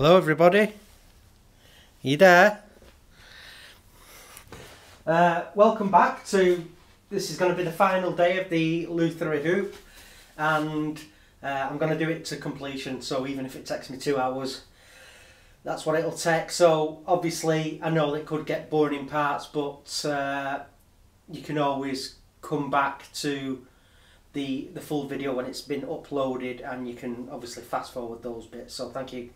Hello everybody, you there? Welcome back to, this is going to be the final day of the Lutherie hoop, and I'm going to do it to completion, so even if it takes me 2 hours, that's what it'll take. So obviously I know that it could get boring in parts, but you can always come back to the full video when it's been uploaded, and you can obviously fast forward those bits, so thank you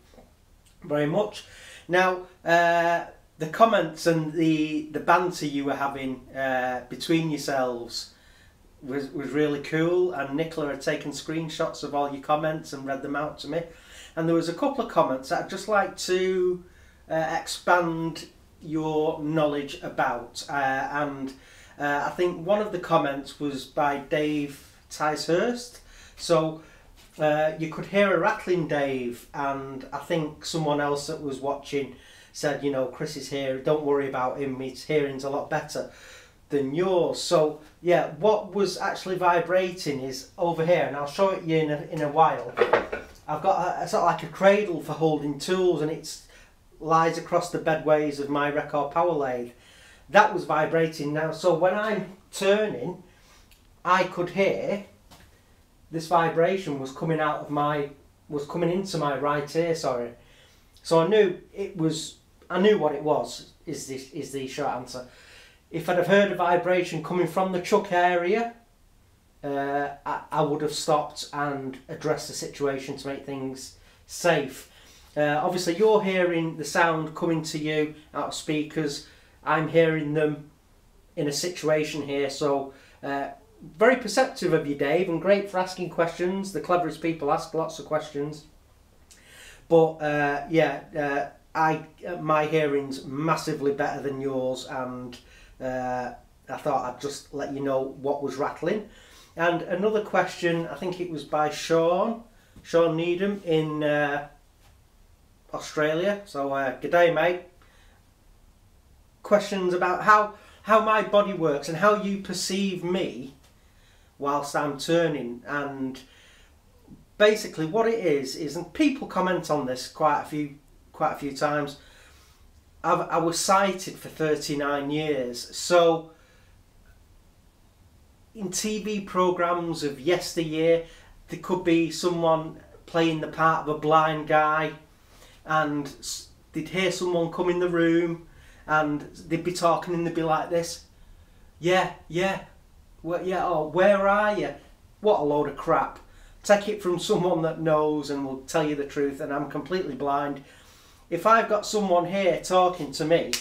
very much. Now the comments and the banter you were having between yourselves was really cool, and Nicola had taken screenshots of all your comments and read them out to me, and there was a couple of comments that I'd just like to expand your knowledge about, and I think one of the comments was by Dave Ticehurst. So you could hear a rattling, Dave, and I think someone else that was watching said, you know, Chris is here, don't worry about him, his hearing's a lot better than yours. So yeah, what was actually vibrating is over here, and I'll show it you in a while. I've got a sort of like a cradle for holding tools, and it lies across the bedways of my record power lathe. That was vibrating now, so when I'm turning, I could hear this vibration was coming out of coming into my right ear, sorry. So I knew what it was, is the short answer. If I'd have heard a vibration coming from the chuck area, I would have stopped and addressed the situation to make things safe. Obviously you're hearing the sound coming to you out of speakers, I'm hearing them in a situation here, so very perceptive of you, Dave, and great for asking questions. The cleverest people ask lots of questions. But yeah, my hearing's massively better than yours, and I thought I'd just let you know what was rattling. And another question, I think it was by Sean Needham in Australia. So g'day, mate. Questions about how my body works and how you perceive me whilst I'm turning, and basically what it is, and people comment on this quite a few times, I was sighted for 39 years, so in TV programmes of yesteryear there could be someone playing the part of a blind guy, and they'd hear someone come in the room and they'd be talking and they'd be like this, yeah, well, yeah, oh, where are you? What a load of crap. Take it from someone that knows and will tell you the truth, and I'm completely blind. If I've got someone here talking to me,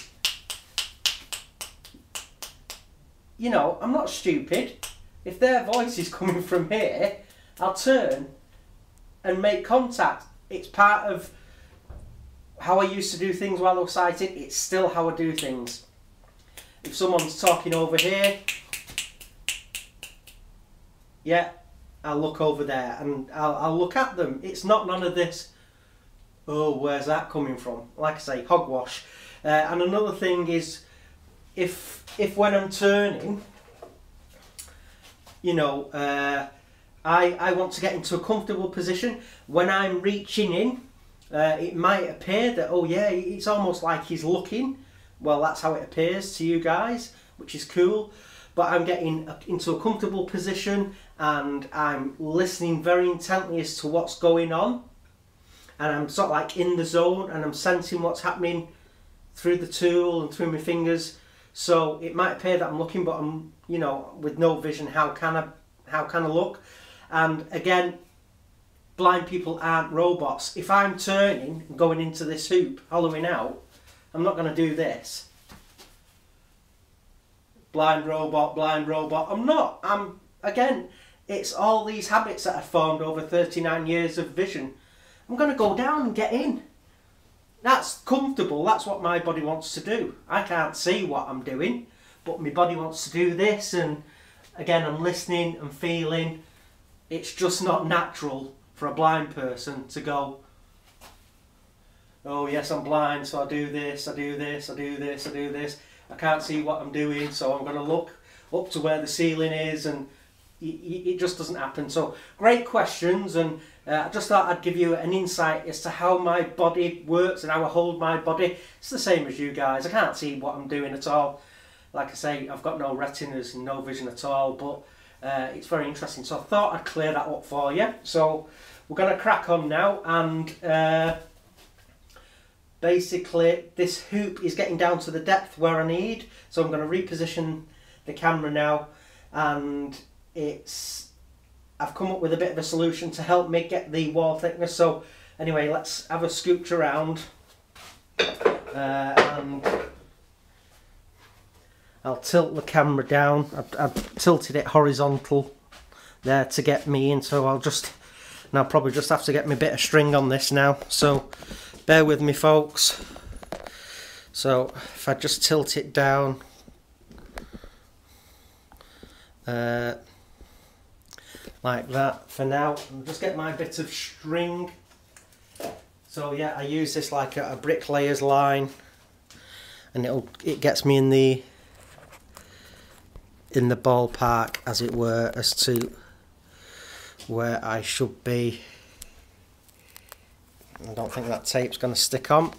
you know, I'm not stupid. If their voice is coming from here, I'll turn and make contact. It's part of how I used to do things while I was sighted. It's still how I do things. If someone's talking over here, yeah, I'll look over there and I'll look at them. It's not none of this, oh, where's that coming from? Like I say, hogwash. And another thing is, if when I'm turning, you know, I want to get into a comfortable position. When I'm reaching in, it might appear that, oh yeah, it's almost like he's looking. Well, that's how it appears to you guys, which is cool. But I'm getting into a comfortable position and I'm listening very intently as to what's going on, and I'm sort of like in the zone, and I'm sensing what's happening through the tool and through my fingers. So it might appear that I'm looking, but I'm, you know, with no vision, how can I look? And again, blind people aren't robots. If I'm turning and going into this hoop, hollowing out, I'm not going to do this. Blind robot, I'm not. Again, it's all these habits that I've formed over 39 years of vision. I'm going to go down and get in. That's comfortable, that's what my body wants to do. I can't see what I'm doing, but my body wants to do this, and again, I'm listening and feeling. It's just not natural for a blind person to go, oh yes, I'm blind, so I do this, I do this, I do this, I do this. I can't see what I'm doing, so I'm going to look up to where the ceiling is, and it just doesn't happen. So great questions, and I just thought I'd give you an insight as to how my body works and how I hold my body. It's the same as you guys. I can't see what I'm doing at all. Like I say, I've got no retinas and no vision at all, but it's very interesting. So I thought I'd clear that up for you. So we're going to crack on now, and basically this hoop is getting down to the depth where I need. So I'm going to reposition the camera now, and I've come up with a bit of a solution to help me get the wall thickness. So anyway, let's have a scooch around, and I'll tilt the camera down. I've tilted it horizontal there to get me in, so I'll probably just have to get me a bit of string on this now, so bear with me folks. So if I just tilt it down, like that for now, and just get my bit of string. So yeah, I use this like a bricklayer's line, and it gets me in the ballpark, as it were, as to where I should be. I don't think that tape's going to stick on.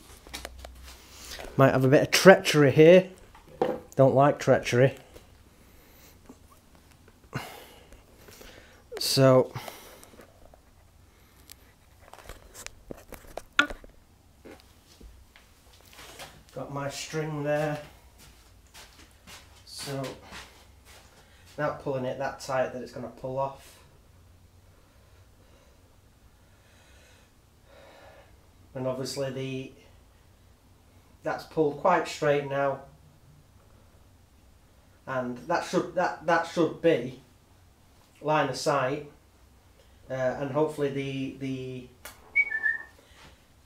Might have a bit of treachery here. Don't like treachery. So got my string there. So not pulling it that tight that it's going to pull off. And obviously that's pulled quite straight now, and that should be line of sight, and hopefully the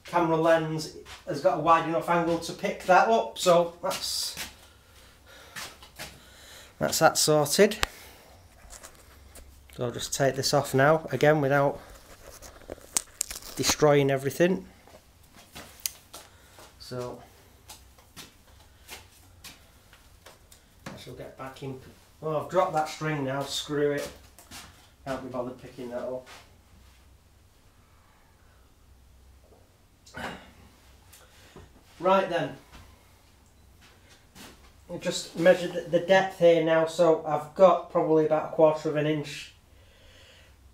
camera lens has got a wide enough angle to pick that up. So that's that sorted. So I'll just take this off now, again without destroying everything. So I shall get back in. Oh, I've dropped that string now, screw it. Can't be bothered picking that up. Right then, I just measured the depth here now, so I've got probably about 1/4 of an inch,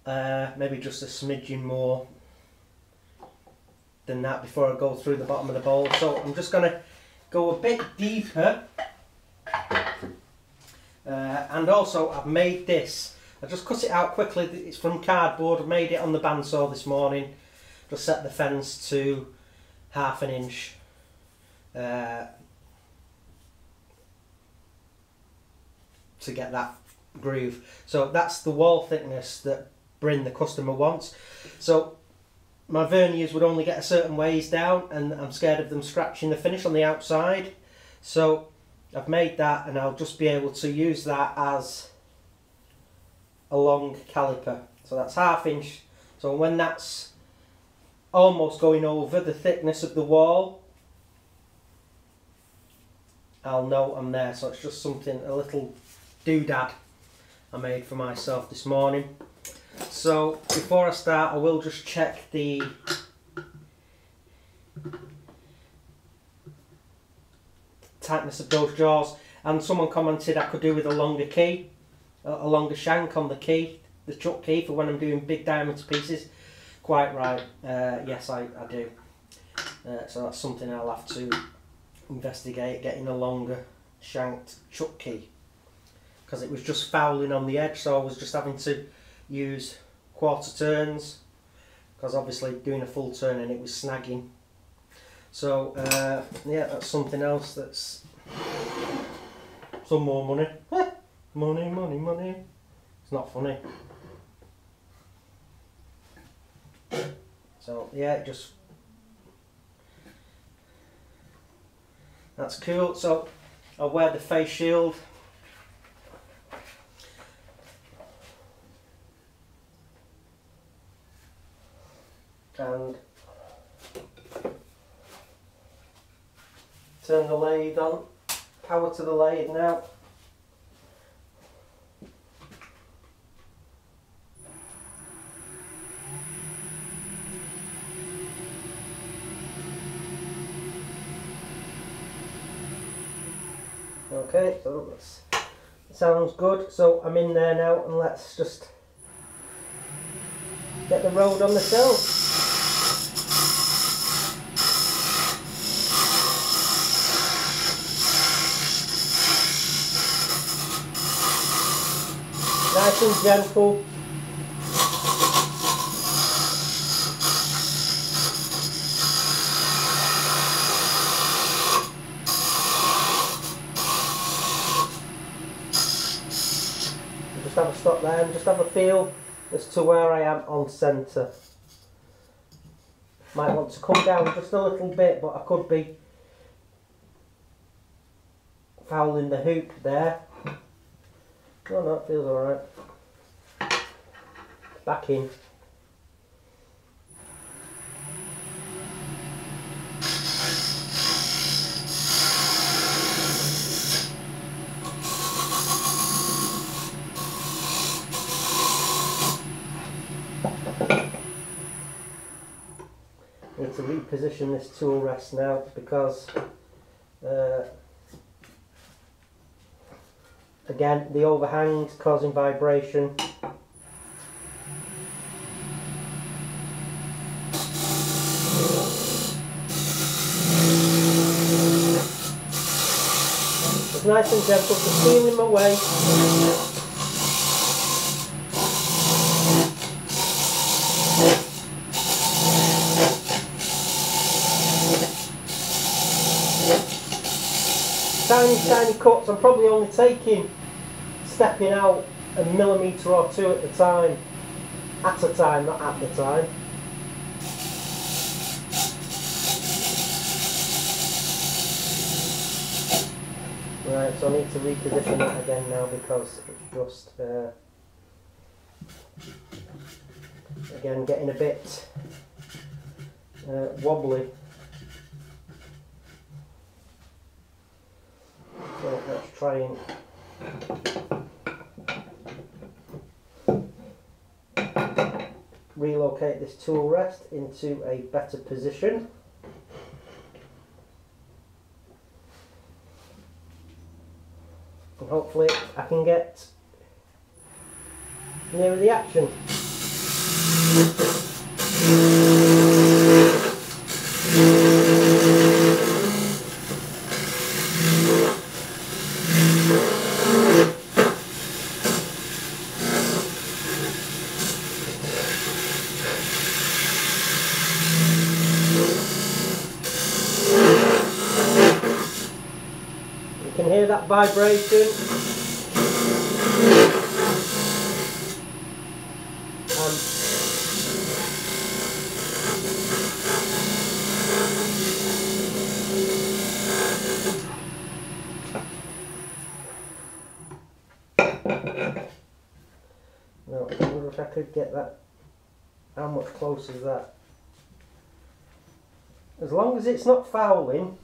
maybe just a smidgen more than that before I go through the bottom of the bowl. So I'm just going to go a bit deeper, and also I've made this, I just cut it out quickly, it's from cardboard. I made it on the bandsaw this morning, just set the fence to 1/2 inch, to get that groove. So that's the wall thickness that Bryn, the customer, wants. So my verniers would only get a certain ways down, and I'm scared of them scratching the finish on the outside. So I've made that, and I'll just be able to use that as a long caliper. So that's 1/2 inch. So when that's almost going over the thickness of the wall, I'll know I'm there. So it's just something, a little doodad I made for myself this morning. So before I start, I will just check the tightness of those jaws, and someone commented I could do with a longer key, a longer shank on the key, the chuck key, for when I'm doing big diameter pieces. Quite right, yes I do. So that's something I'll have to investigate, getting a longer shanked chuck key, because it was just fouling on the edge, so I was just having to use 1/4 turns, because obviously doing a full turn and it was snagging. So yeah, that's something else, that's some more money. Money, money, money. It's not funny. So yeah, that's cool. So I'll wear the face shield. And turn the lathe on. Power to the lathe now. Okay, so that sounds good. So I'm in there now, and let's just get the road on the sill. Nice and gentle. Just have a stop there and just have a feel as to where I am on centre. Might want to come down just a little bit, but I could be fouling the hoop there. Oh no, it feels alright. Back in. Need to reposition this tool rest now because again the overhang's causing vibration. It's nice and gentle, just feeling my way. Tiny cuts. I'm probably only stepping out a millimetre or two at a time, not at the time. Right, so I need to reposition it again now because it's just again getting a bit wobbly. So let's try and relocate this tool rest into a better position. And hopefully I can get near the action. You can hear that vibration. No, I wonder if I could get that. How much closer is that? As long as it's not fouling.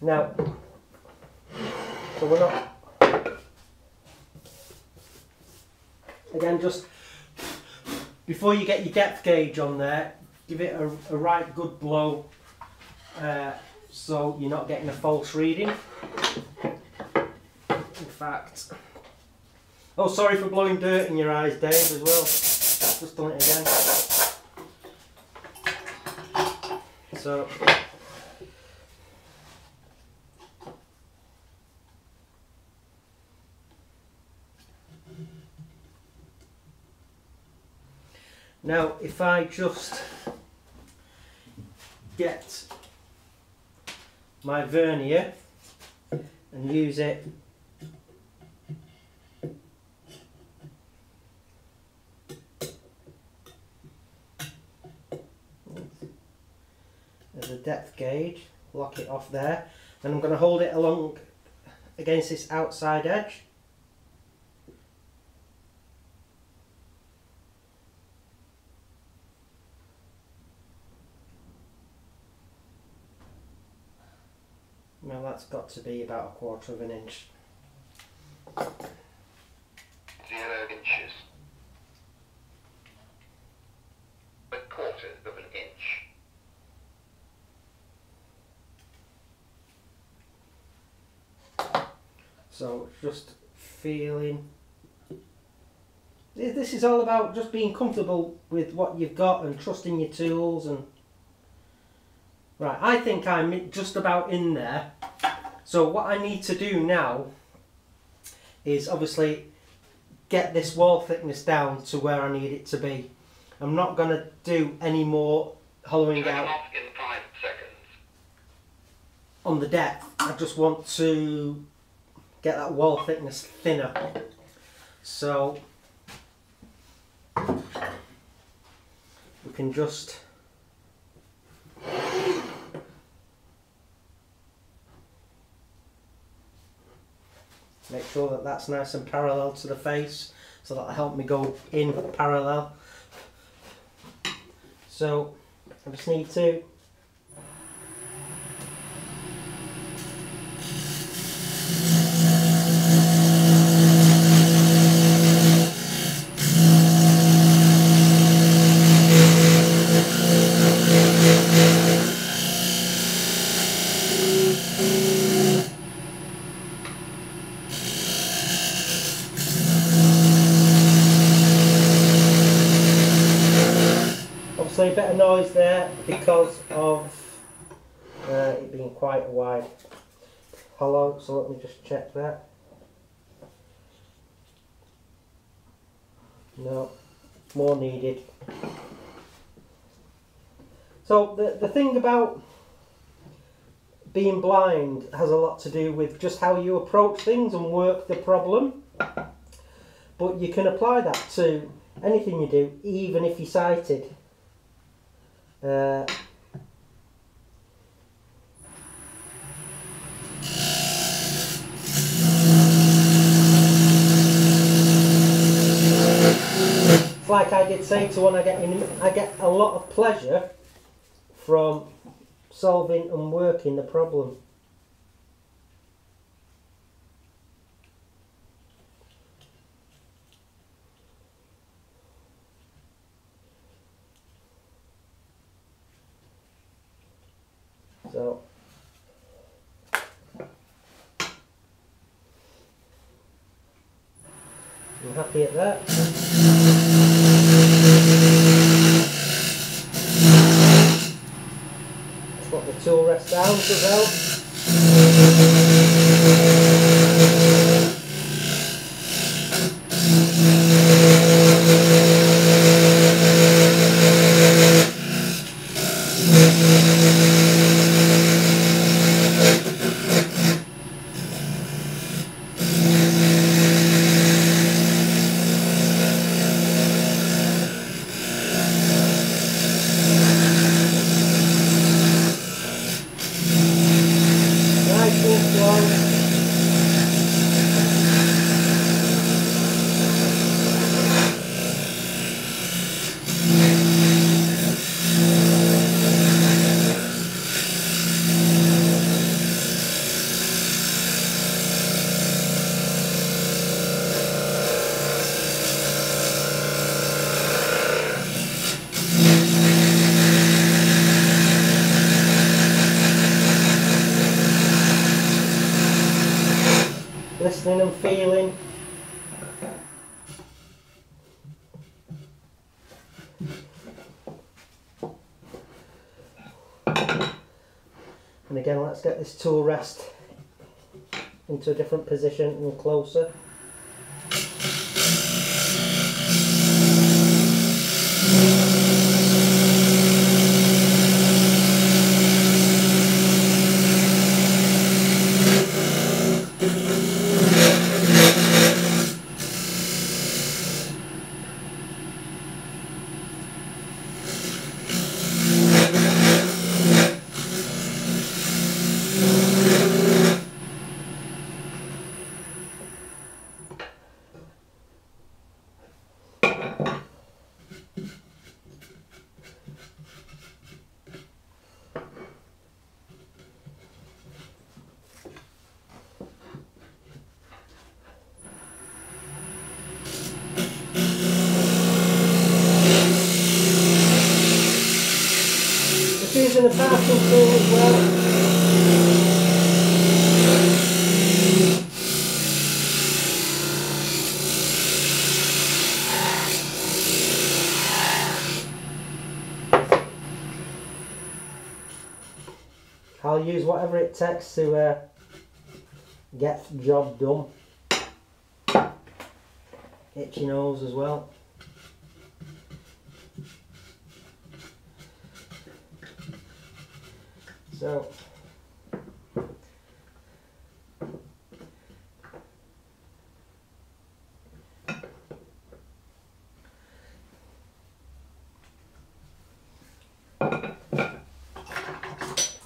Now, so we're not, again, just before you get your depth gauge on there, give it a right good blow so you're not getting a false reading. In fact, oh, sorry for blowing dirt in your eyes, Dave, as well. Just done it again. So. Now, if I just get my vernier and use it as a depth gauge, lock it off there. and I'm going to hold it along against this outside edge. Now that's got to be about 1/4 of an inch. 0 inches. 1/4 of an inch. So just feeling. This is all about just being comfortable with what you've got and trusting your tools. And right, I think I'm just about in there. So what I need to do now is obviously get this wall thickness down to where I need it to be. I'm not going to do any more hollowing out in 5 seconds. on the depth. I just want to get that wall thickness thinner. So we can just make sure that that's nice and parallel to the face, so that'll help me go in parallel. So I just need to a bit of noise there because of it being quite a wide hollow, so let me just check that. No, more needed. So the thing about being blind has a lot to do with just how you approach things and work the problem, but you can apply that to anything you do, even if you're sighted. Like I did say to one, I get a lot of pleasure from solving and working the problem. So I'm happy at that. Swap the tool rest down as well. Listening and feeling. And again, let's get this tool rest into a different position and closer. starting tool as well. I'll use whatever it takes to get the job done. Itchy nose as well. So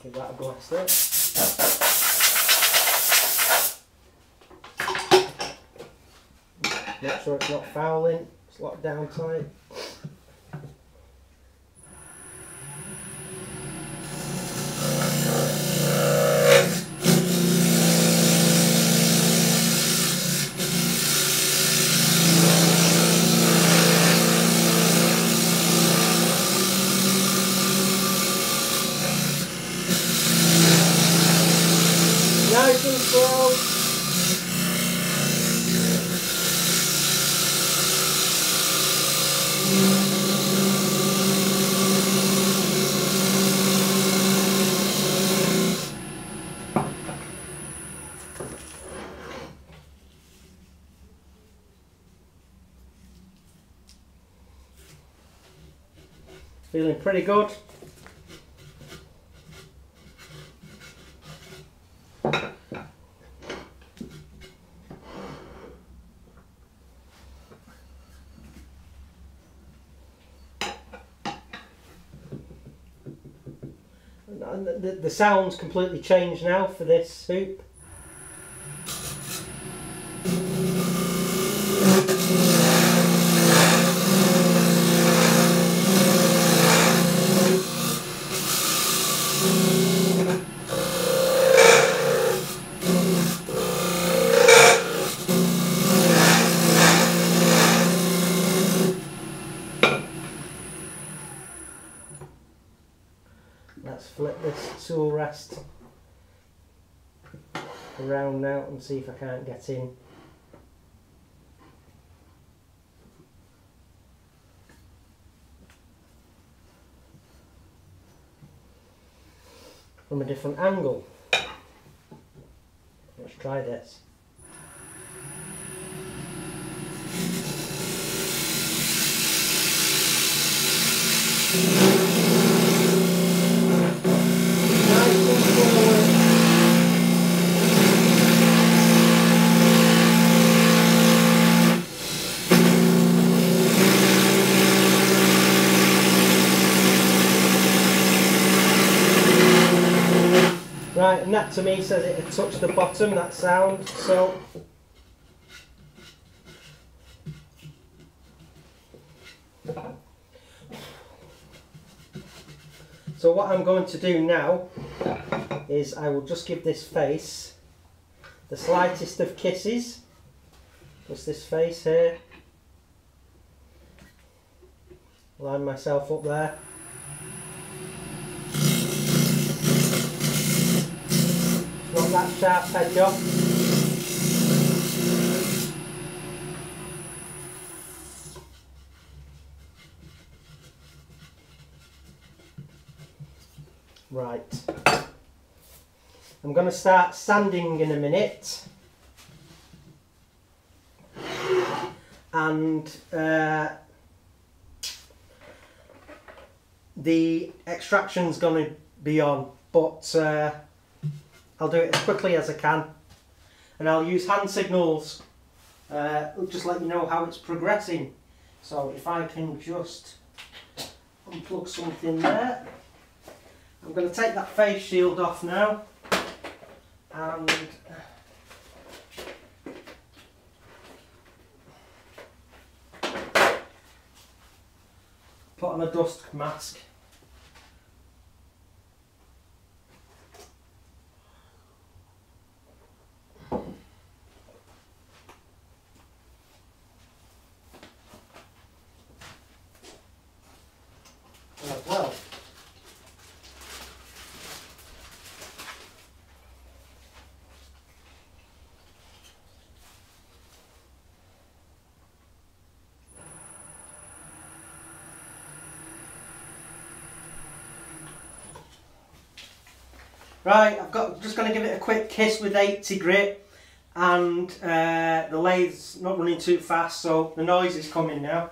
give that a blast there. Make sure it's not fouling, it's locked down tight. Nice and slow. Feeling pretty good. And the sound's completely changed now for this hoop. Let's flip this tool rest around now and see if I can't get in. From a different angle. Let's try this. Right, and that to me says it had touched the bottom, that sound, so what I'm going to do now is I will just give this face the slightest of kisses. Just this face here. Line myself up there. Not that sharp edge off. Right. I'm going to start sanding in a minute. And the extraction's going to be on, but I'll do it as quickly as I can, and I'll use hand signals, just let you know how it's progressing. So if I can just unplug something there, I'm going to take that face shield off now, and put on a dust mask. Well, Right, just going to give it a quick kiss with 80 grit, and the lathe's not running too fast, so the noise is coming now.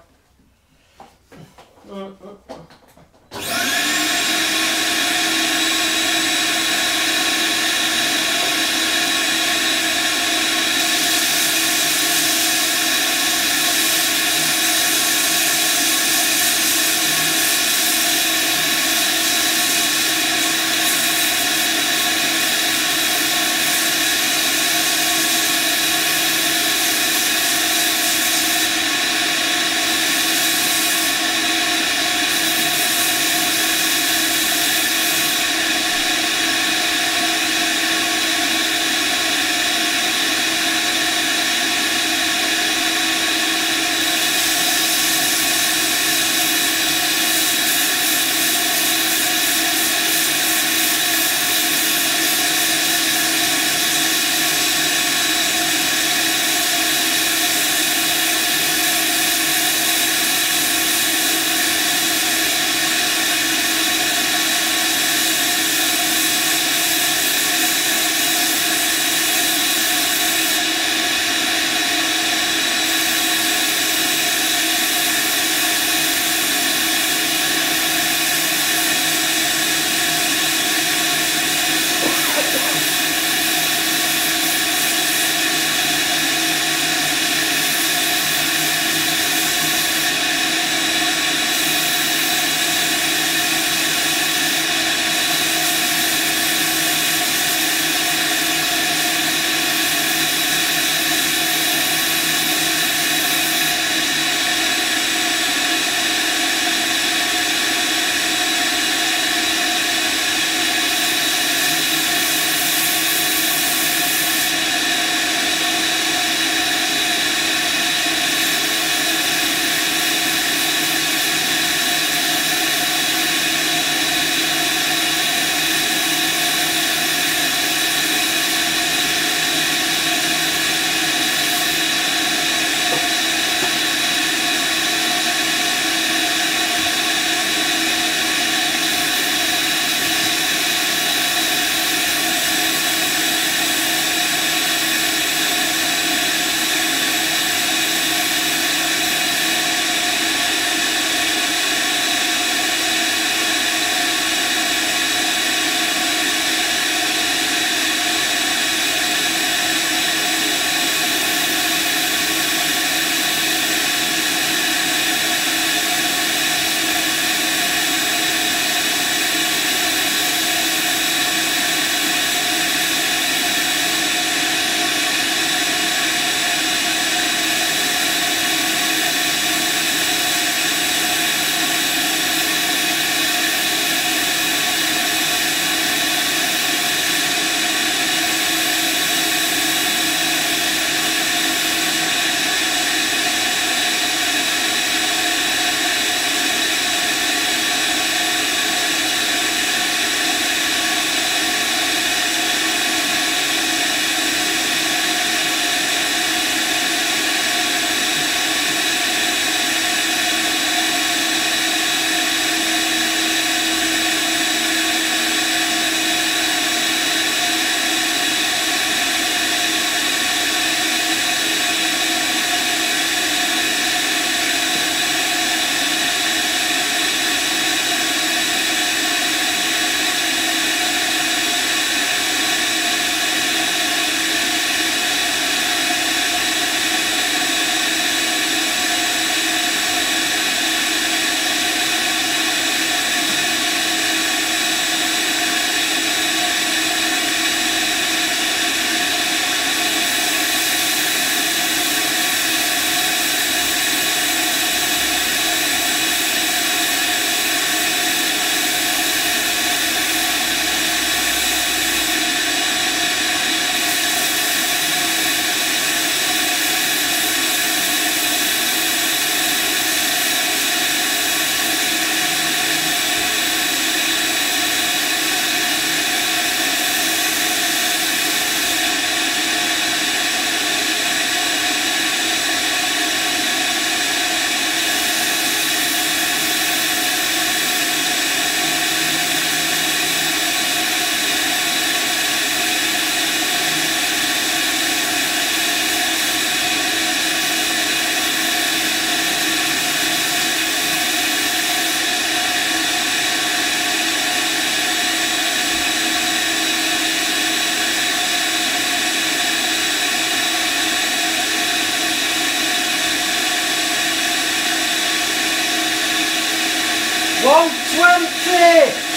120.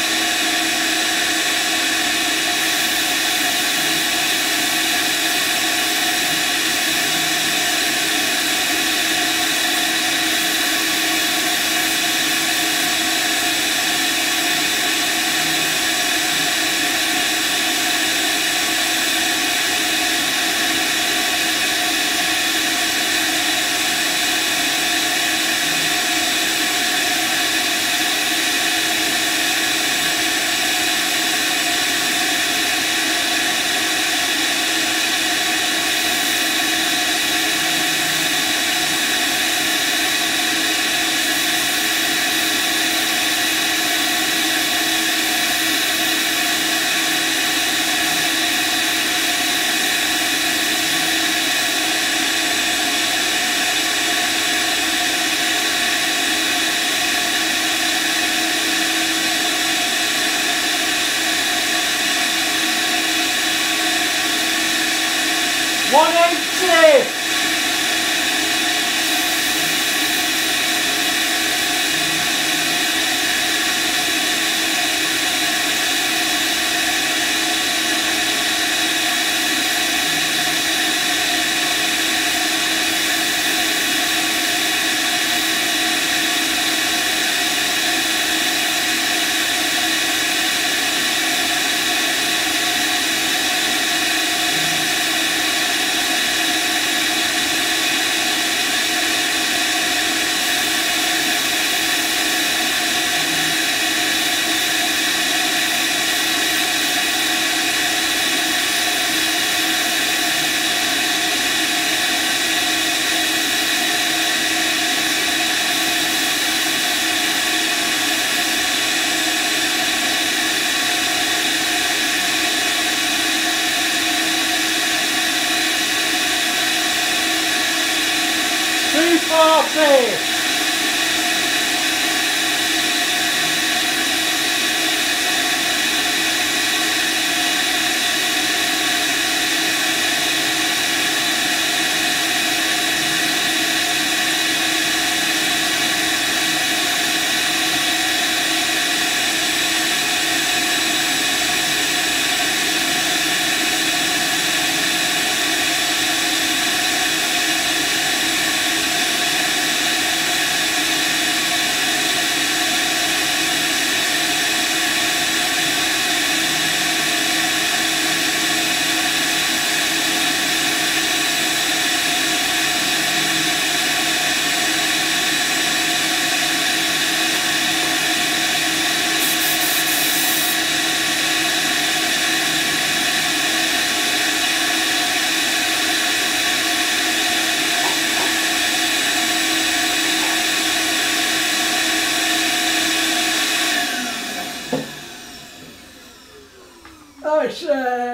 180.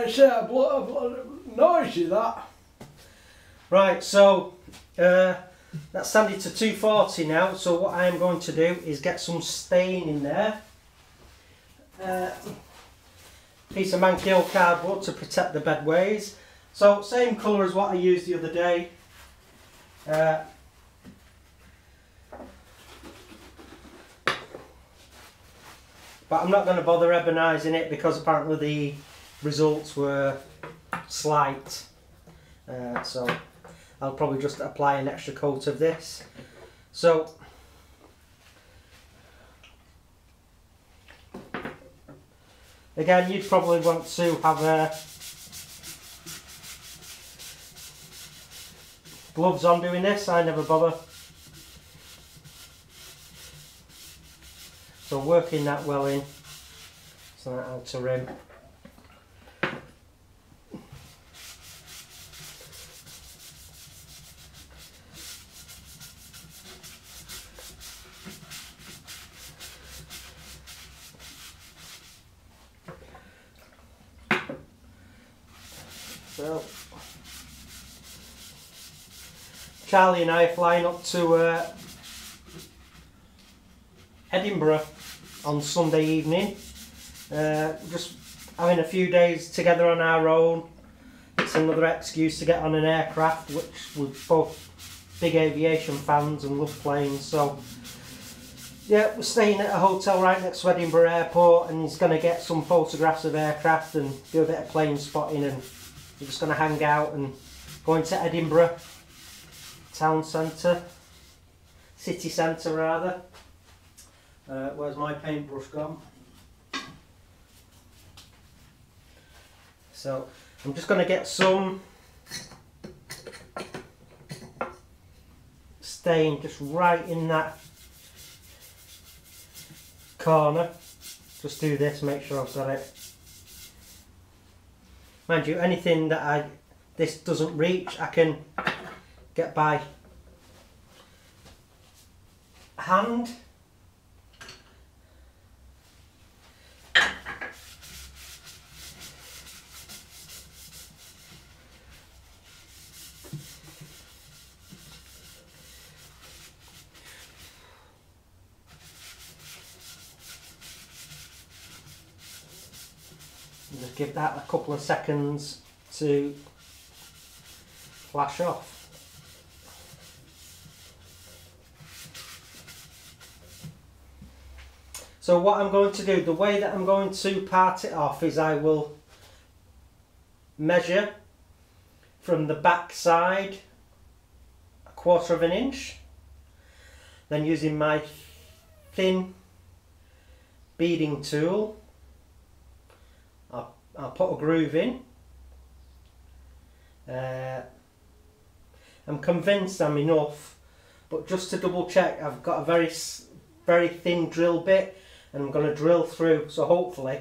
It's noisy, that. Right, so that's sanded to 240 now. So what I am going to do is get some stain in there. Piece of Mankeel cardboard to protect the bedways. So same colour as what I used the other day. But I'm not going to bother ebonising it because apparently the results were slight. So I'll probably just apply an extra coat of this. So again, you'd probably want to have gloves on doing this. I never bother. So working that well in, so that outer rim. So Charlie and I are flying up to Edinburgh on Sunday evening, just having a few days together on our own. It's another excuse to get on an aircraft, which we're both big aviation fans and love planes, so Yeah, we're staying at a hotel right next to Edinburgh Airport, and he's going to get some photographs of aircraft and do a bit of plane spotting, and we're just going to hang out and go into Edinburgh town centre, city centre rather. Where's my paintbrush gone? So I'm just going to get some stain just right in that corner. Just do this, make sure I've got it. Mind you, anything that this doesn't reach, I can get by hand. Just give that a couple of seconds to flash off. So what I'm going to do, the way that I'm going to part it off is I will measure from the back side 1/4 of an inch, then using my thin beading tool I'll put a groove in. I'm convinced I'm enough, but just to double check, I've got a very thin drill bit, and I'm going to drill through, so hopefully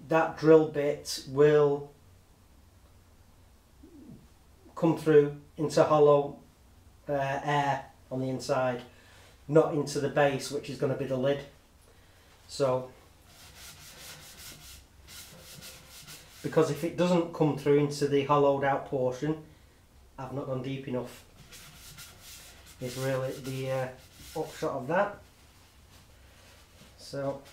that drill bit will come through into hollow air on the inside, not into the base, which is going to be the lid. So because if it doesn't come through into the hollowed out portion, I've not gone deep enough, is really the upshot of that. So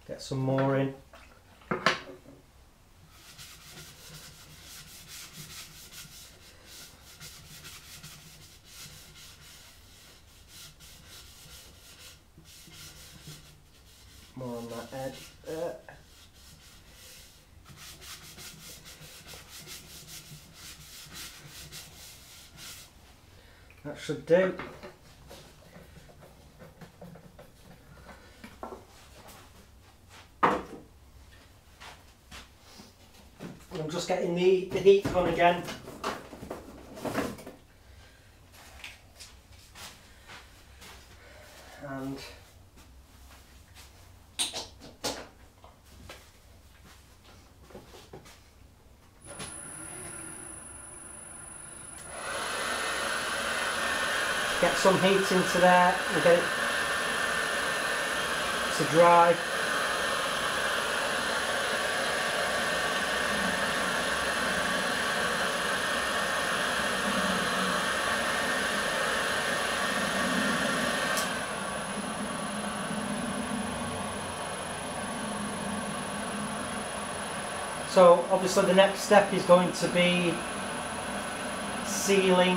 get some more in. More on that edge there. That should do. I'm just getting the heat on again. And get some heat into there and get it to dry. So obviously the next step is going to be sealing,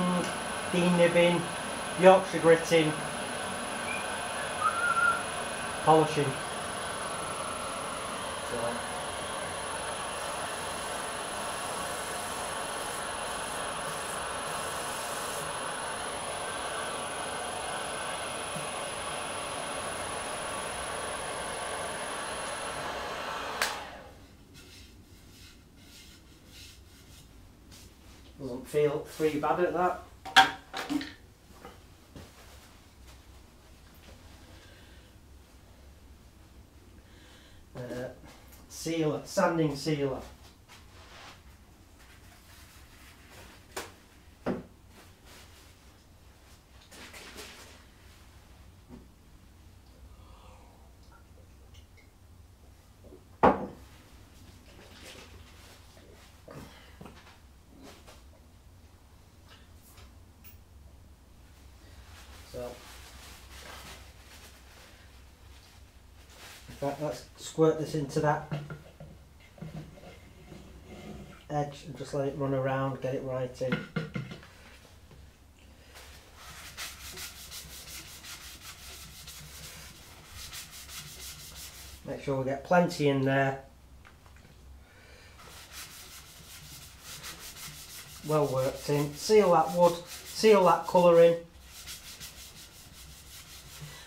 denibbing, Yorkshire gritting, polishing. So doesn't feel too bad at that. Sealer, sanding sealer. So Right, let's squirt this into that edge and just let it run around, get it right in. Make sure we get plenty in there. Well worked in. Seal that wood, seal that colour in.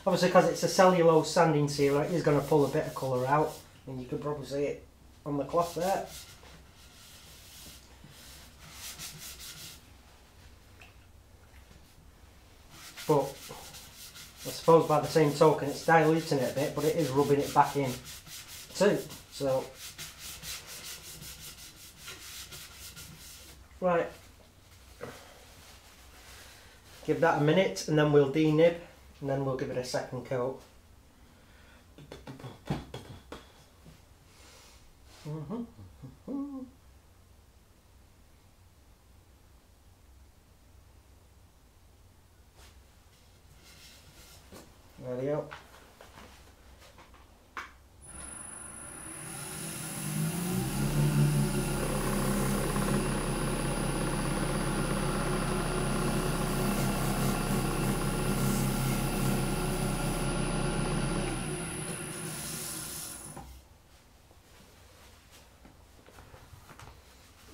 Obviously, because it's a cellulose sanding sealer, it is going to pull a bit of colour out, and you can probably see it on the cloth there. But I suppose by the same token it's diluting it a bit, but it is rubbing it back in too. So, right, give that a minute and then we'll denib and then we'll give it a second coat. There we go.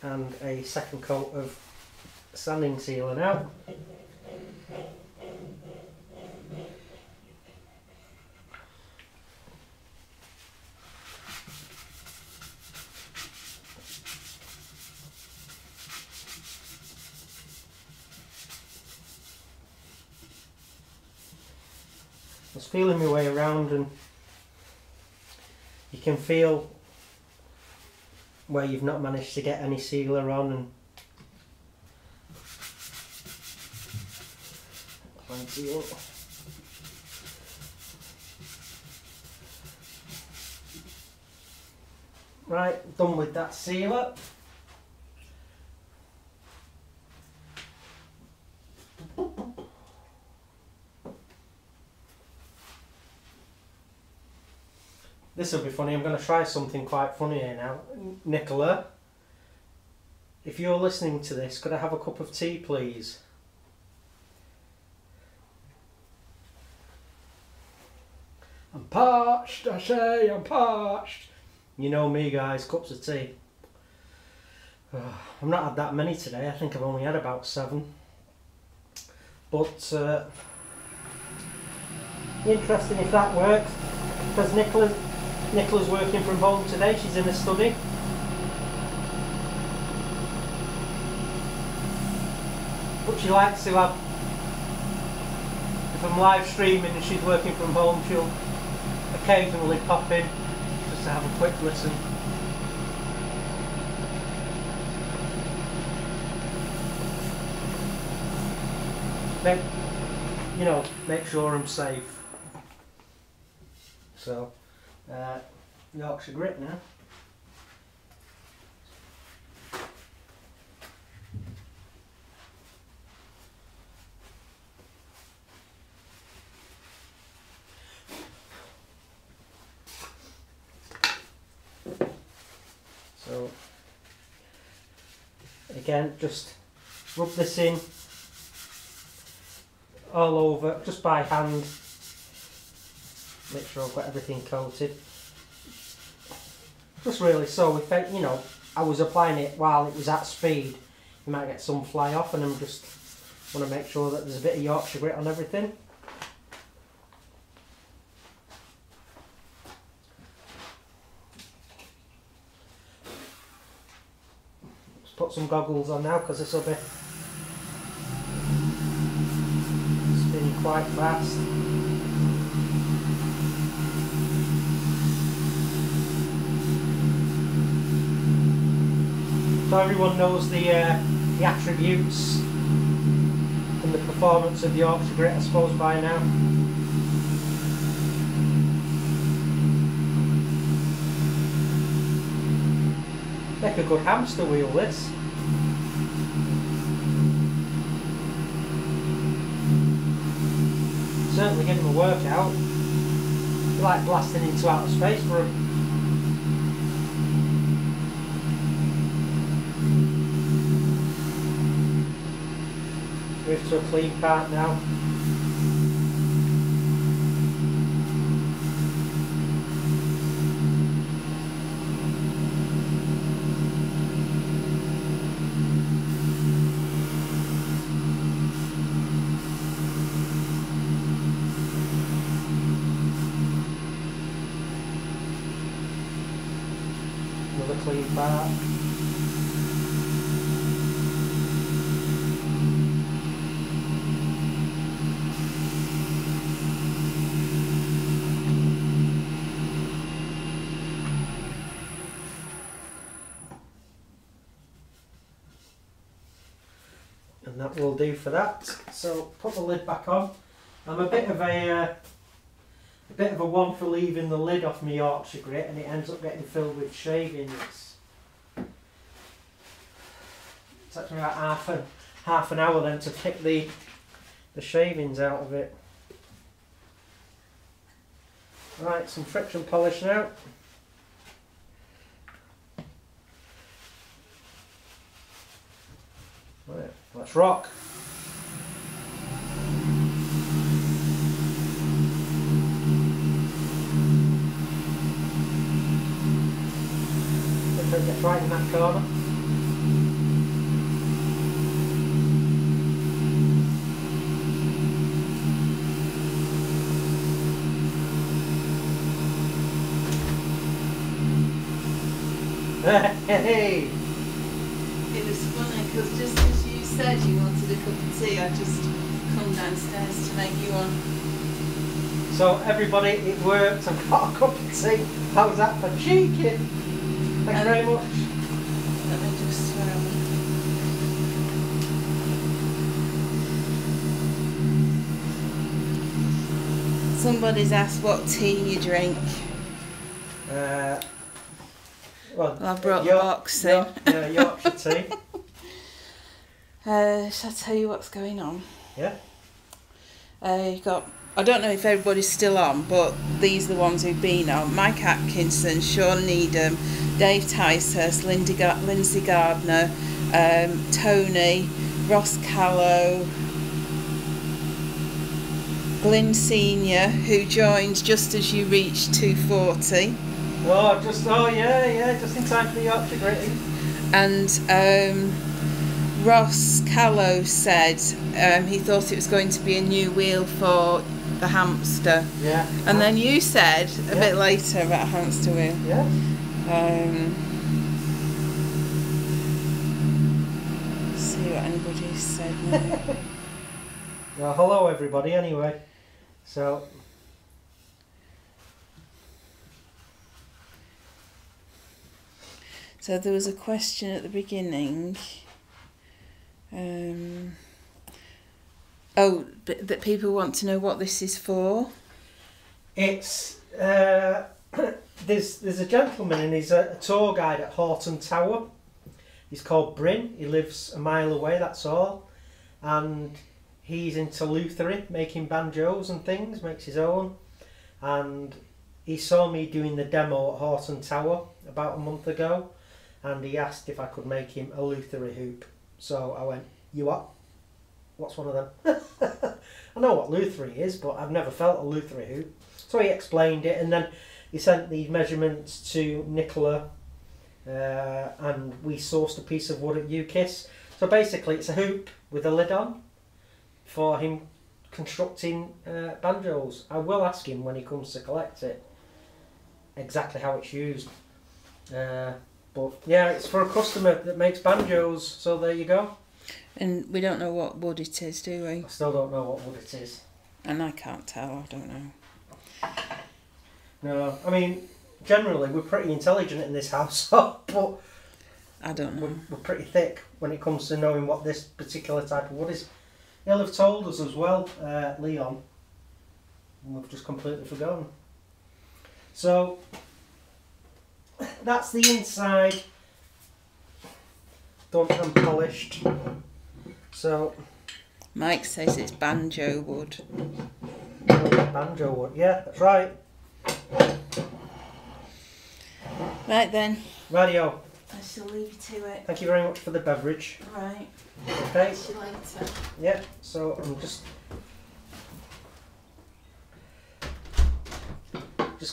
And a second coat of sanding sealer now. I was feeling my way around, and you can feel where you've not managed to get any sealer on, and plenty in. Right, done with that sealer. This will be funny. I'm going to try something quite funny here now. Nicola, if you're listening to this, could I have a cup of tea, please? I'm parched, I say, I'm parched. You know me, guys, cups of tea. I've not had that many today. I think I've only had about 7. But interesting if that works, because Nicola's working from home today. She's in the study. But she likes to have, if I'm live streaming and she's working from home, she'll occasionally pop in just to have a quick listen. Make sure I'm safe. So, Yorkshire grit now. So, again, just rub this in all over, just by hand. Make sure I've got everything coated. Just really so if I was applying it while it was at speed, you might get some fly off, and I'm just want to make sure that there's a bit of Yorkshire grit on everything. Let's put some goggles on now, because this will be spinning quite fast. So everyone knows the attributes and the performance of the Yorkshire grit, I suppose, by now. Make a good hamster wheel, this. Certainly give them a workout. You like blasting into outer space for him. Move to a clean part now. Another clean part. And that will do for that. So put the lid back on. I'm a bit of a one for leaving the lid off my Yorkshire grit, and it ends up getting filled with shavings. It takes me about half an hour then to pick the shavings out of it. Right, some friction polish now. Right, let's rock. Get right in that corner. Hey! It was funny because just as you said you wanted a cup of tea, I just come downstairs to make you one. So everybody, it worked. I've got a cup of tea. How was that for cheeky? Thanks very much. Let me just Somebody's asked what tea you drink. Well, I brought the box in. Yeah, Yorkshire tea. Shall I tell you what's going on? Yeah. You've got, I don't know if everybody's still on, but these are the ones who've been on. Mike Atkinson, Sean Needham, Dave Ticehurst, Lindsay Gardner, Tony, Ross Callow, Glyn Senior, who joined just as you reached 240. Oh yeah, just in time for the Yorkshire gritty. And Ross Callow said he thought it was going to be a new wheel for the hamster. Yeah. And then you said a bit later about a hamster wheel. Yeah. See what anybody said now. Well, hello everybody anyway. So there was a question at the beginning. That people want to know what this is for. It's there's a gentleman and he's a tour guide at Horton Tower. He's called Bryn. He lives a mile away, that's all. And he's into Lutherie, making banjos and things, makes his own. And he saw me doing the demo at Horton Tower about a month ago, and he asked if I could make him a Lutherie hoop. So I went, you what? What's one of them? I know what Lutherie is, but I've never felt a Lutherie hoop. So he explained it, and then he sent the measurements to Nicola, and we sourced a piece of wood at UKISS. So basically it's a hoop with a lid on for him constructing banjos. I will ask him when he comes to collect it exactly how it's used. But yeah, it's for a customer that makes banjos, so there you go. And we don't know what wood it is, do we? I still don't know what wood it is. And I can't tell, I don't know. No, I mean, generally we're pretty intelligent in this house, but I don't know. We're pretty thick when it comes to knowing what this particular type of wood is. He'll have told us as well, Leon, and we've just completely forgotten. So that's the inside, done and polished. So Mike says it's banjo wood. banjo wood, yeah, that's right. Right then. Radio. I shall leave you to it. Thank you very much for the beverage. Right. Okay. See you later. Yeah, so I'm just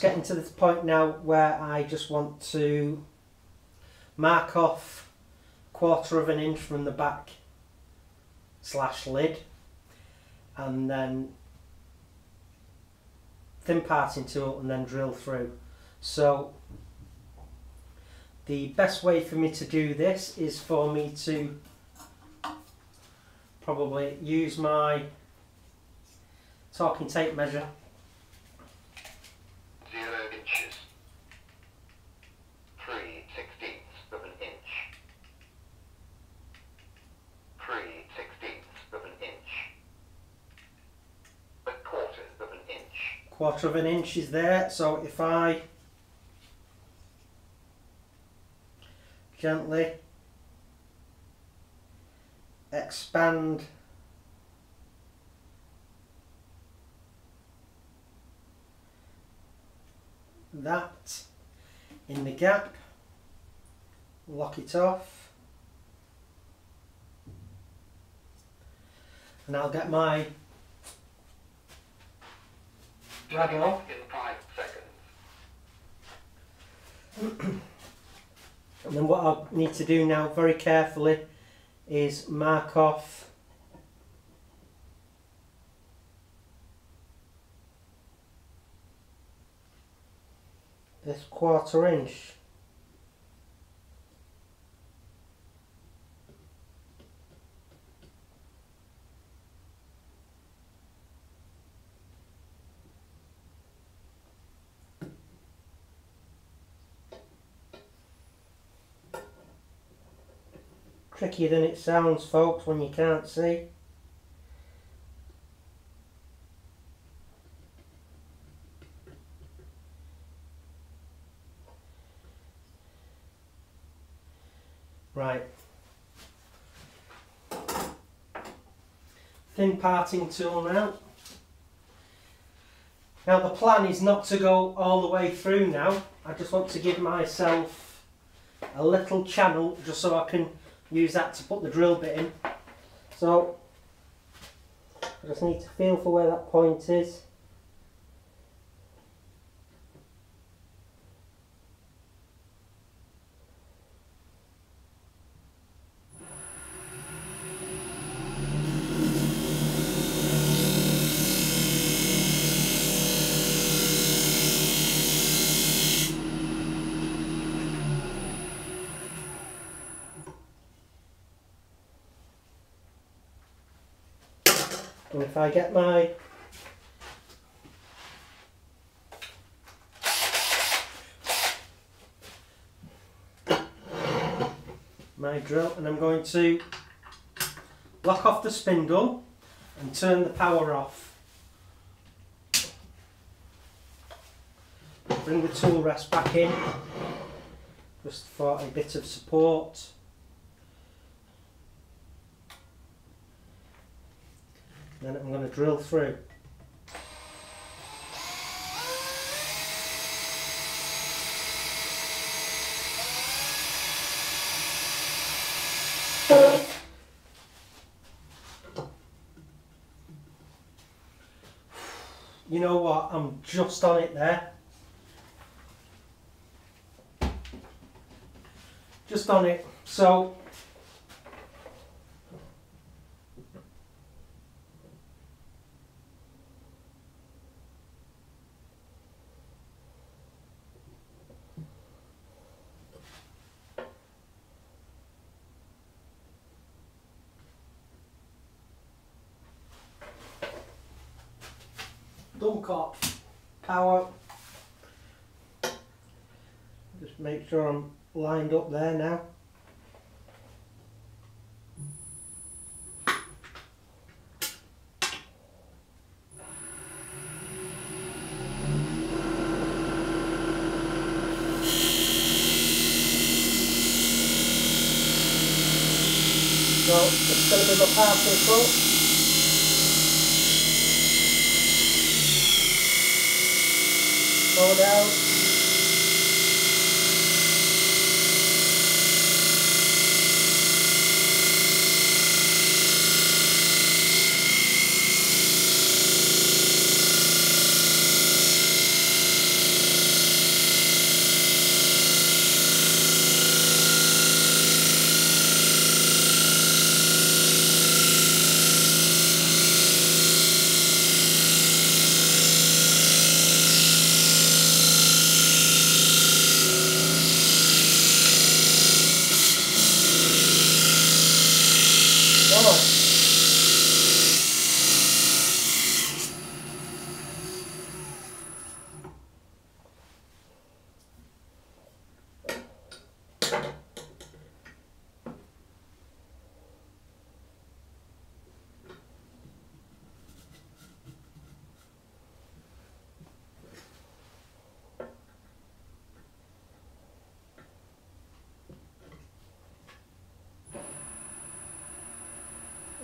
getting to this point now where I just want to mark off 1/4 of an inch from the back / lid, and then thin parting tool, and then drill through. So the best way for me to do this is for me to probably use my talking tape measure. 0 inches. 3/16 of an inch. 3/16 of an inch. 1/4 of an inch. 1/4 of an inch is there, so if I gently expand that in the gap, lock it off, and I'll get my Turning ragdoll. off in 5 seconds. And then what I need to do now very carefully is mark off this 1/4 inch. Trickier than it sounds, folks, when you can't see. Right. Thin parting tool now. Now the plan is not to go all the way through now. I just want to give myself a little channel just so I can use that to put the drill bit in. So I just need to feel for where that point is. And if I get my drill, and I'm going to lock off the spindle and turn the power off. Bring the tool rest back in just for a bit of support. Then I'm going to drill through. You know what, I'm just on it there. Just on it. So Duncop power. Just make sure I'm lined up there now. So it's going to be my parting tool. So go down.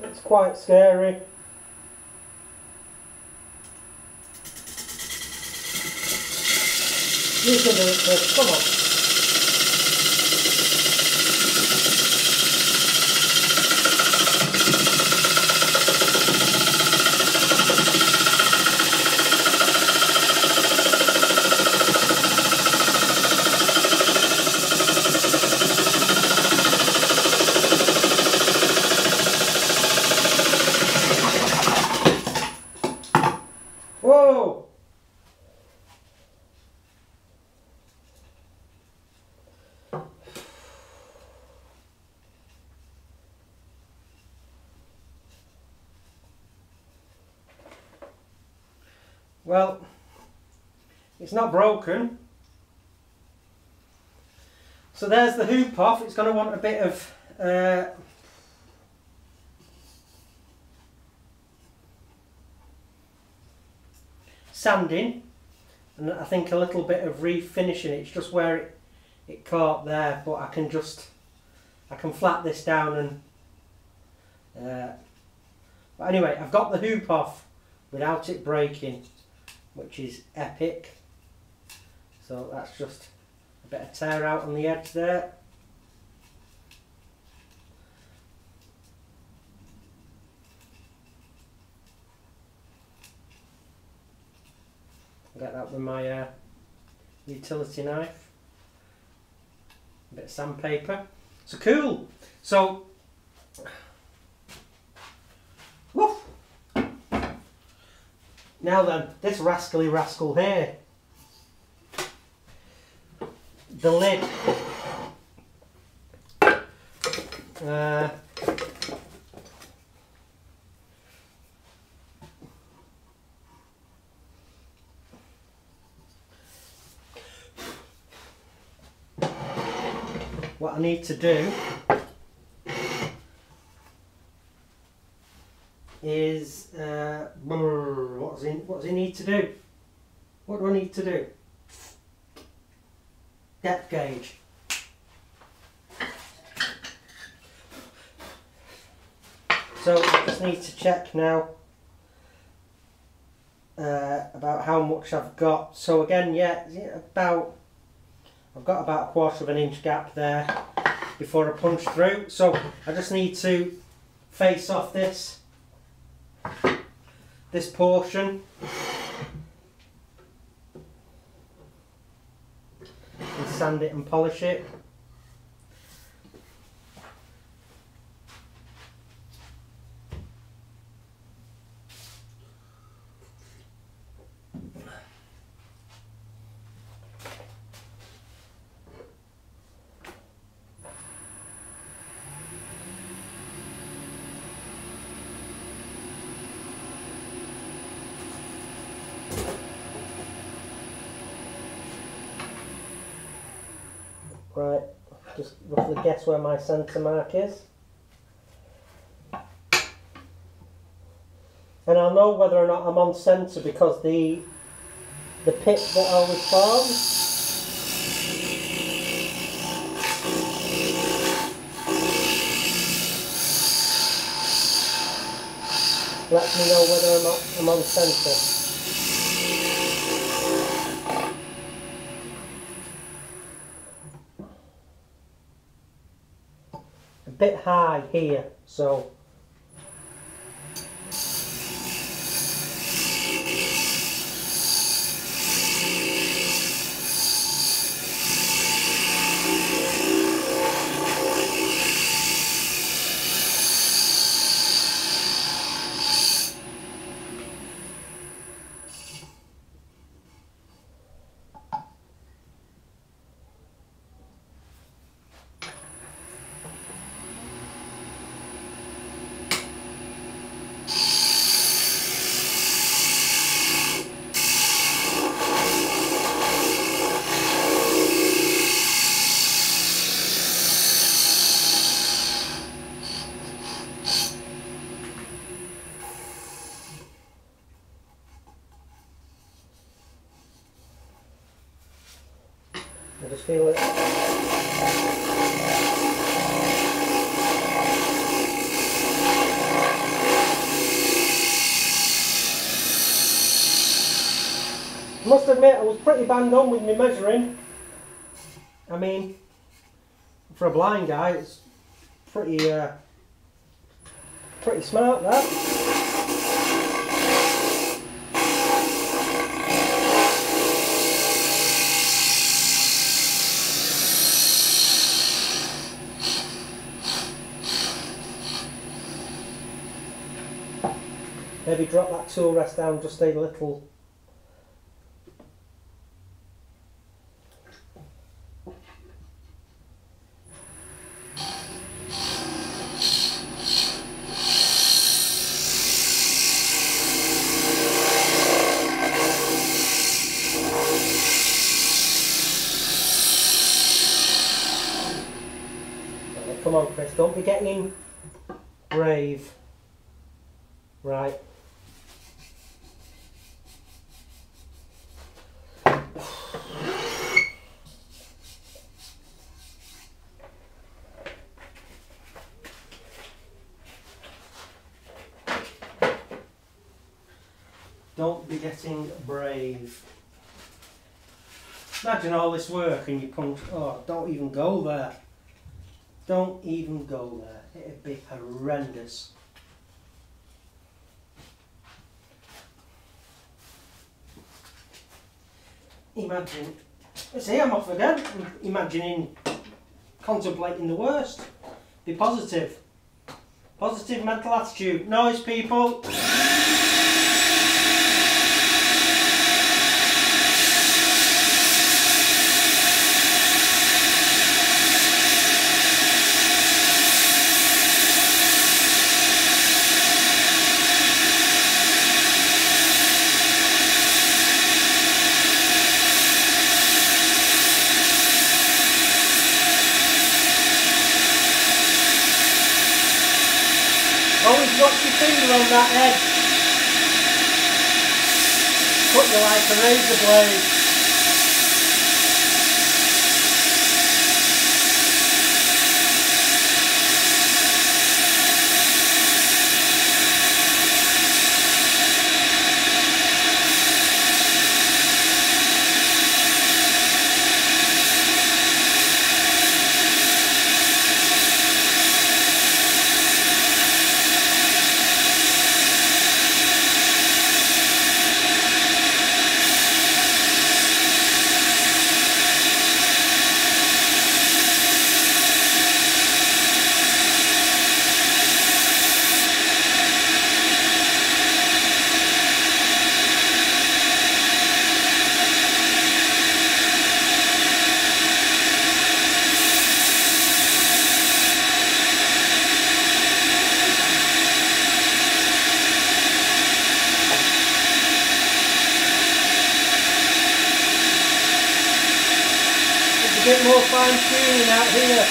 It's quite scary. You can do it, Chris. Come on. Whoa! Well, it's not broken. So there's the hoop off. It's going to want a bit of sanding, and I think a little bit of refinishing. It's just where it caught there, but I can flat this down and but anyway, I've got the hoop off without it breaking, which is epic. So that's just a bit of tear out on the edge there. Get that with my utility knife. A bit of sandpaper. So cool. So, woof. Now then, this rascally rascal here. The lid. What I need to do is what does he need to do? What do I need to do? Depth gauge. So I just need to check now about how much I've got. So again, yeah, I've got about 1/4 of an inch gap there before I punch through. So I just need to face off this portion and sand it and polish it. Right, just roughly guess where my centre mark is. And I'll know whether or not I'm on centre because the pit that always forms. Lets me know whether I'm on centre. bit high here, so I just feel it. I must admit, I was pretty bang on with my measuring. I mean, for a blind guy, it's pretty smart, that. Maybe drop that tool rest down just a little. Come on, Chris, don't be getting brave. Right. Don't be getting brave. Imagine all this work and you punch. Oh, don't even go there. Don't even go there. It'd be horrendous. Imagine. See, I'm off again. Imagining, contemplating the worst. Be positive. Positive mental attitude. Noise, people. Always drop your finger on that edge. Cut you like a razor blade. A bit more fine tuning out here.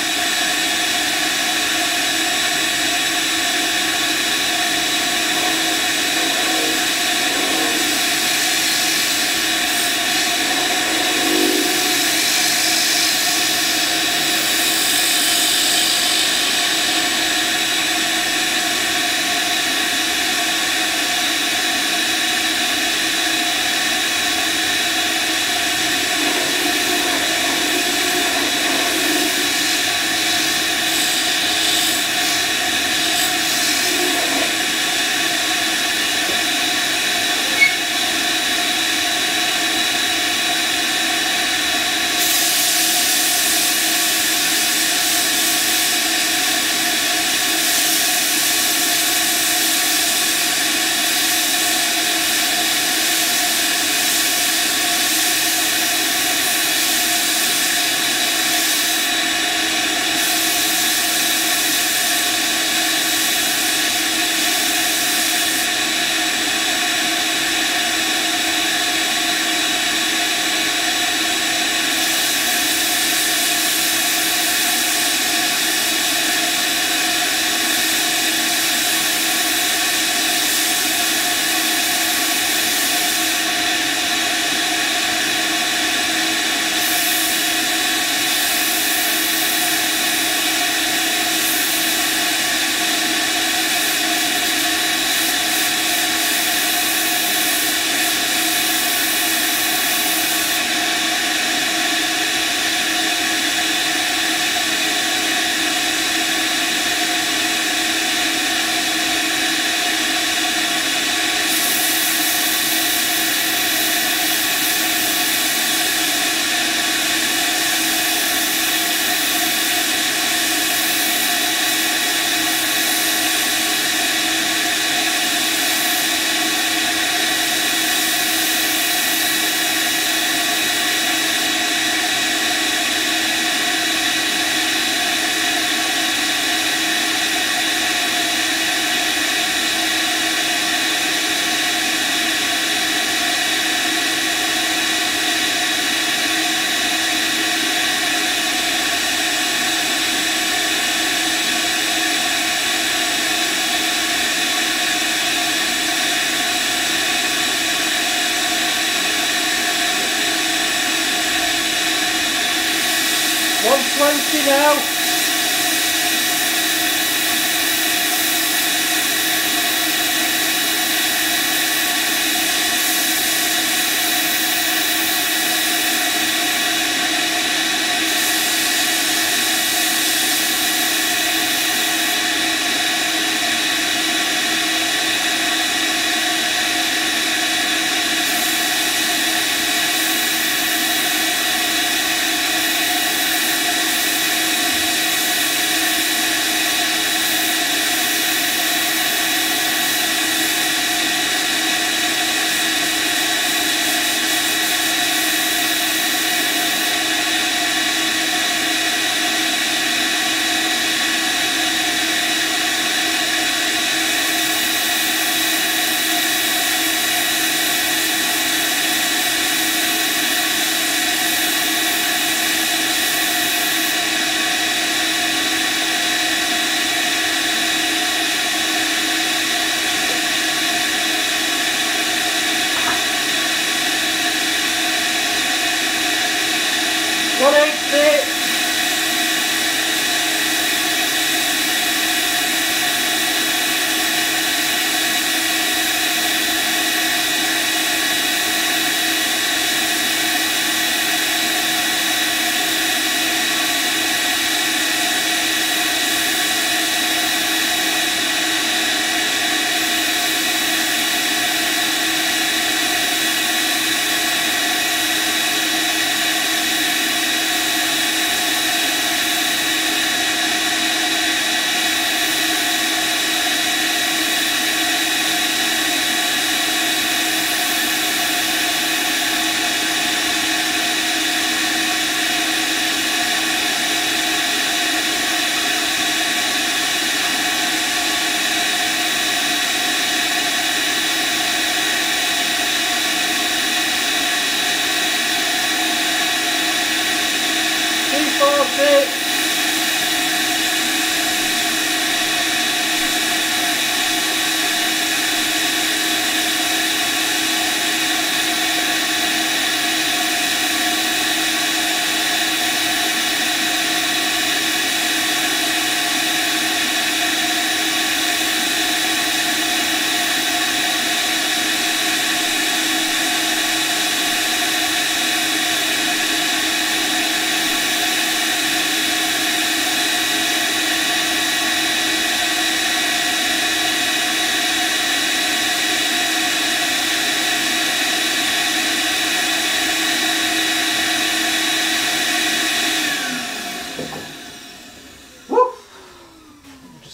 20 now.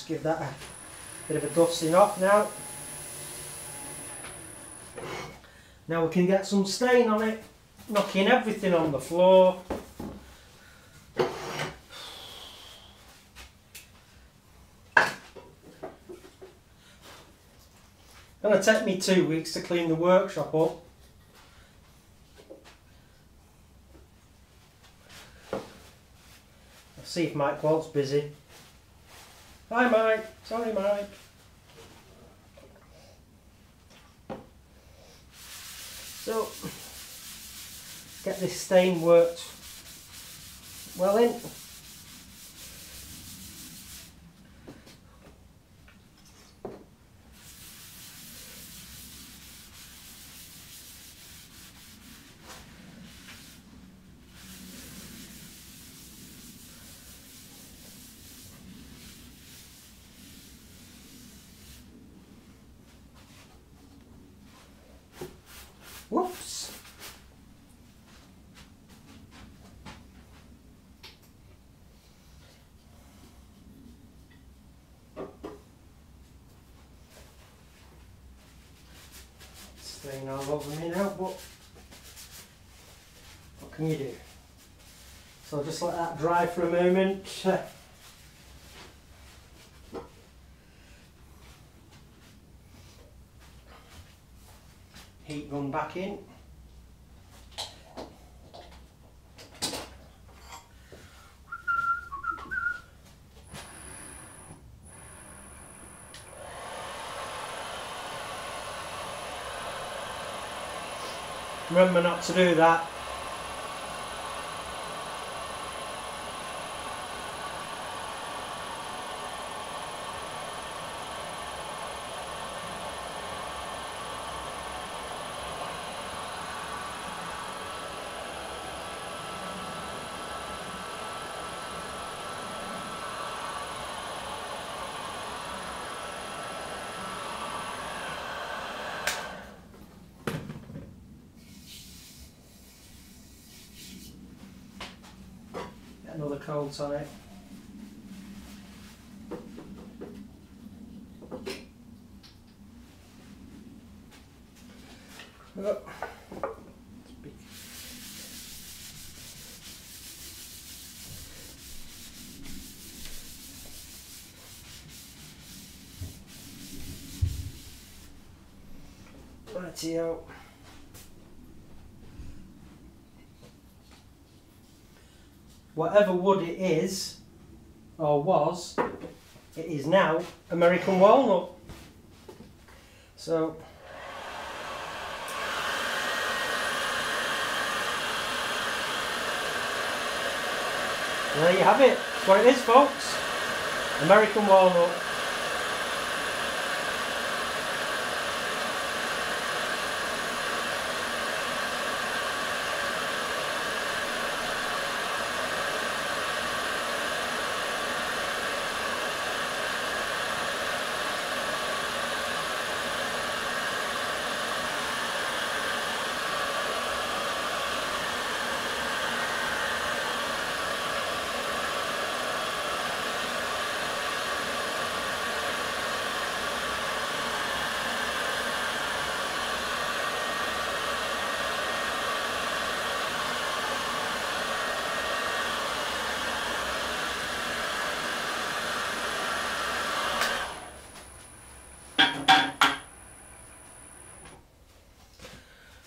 Give that a bit of a dusting off now. Now we can get some stain on it, knocking everything on the floor. Gonna take me 2 weeks to clean the workshop up. I'll see if Mike Walt's busy. Hi Mike, sorry Mike. So, get this stain worked well in. Whoops. Stain all over me now, but what can you do? So I'll just let that dry for a moment. Heat gun back in. Remember not to do that. another coat on it. Oh. Rightio. Whatever wood it is, or was, it is now American walnut. So, there you have it. That's what it is, folks. American walnut.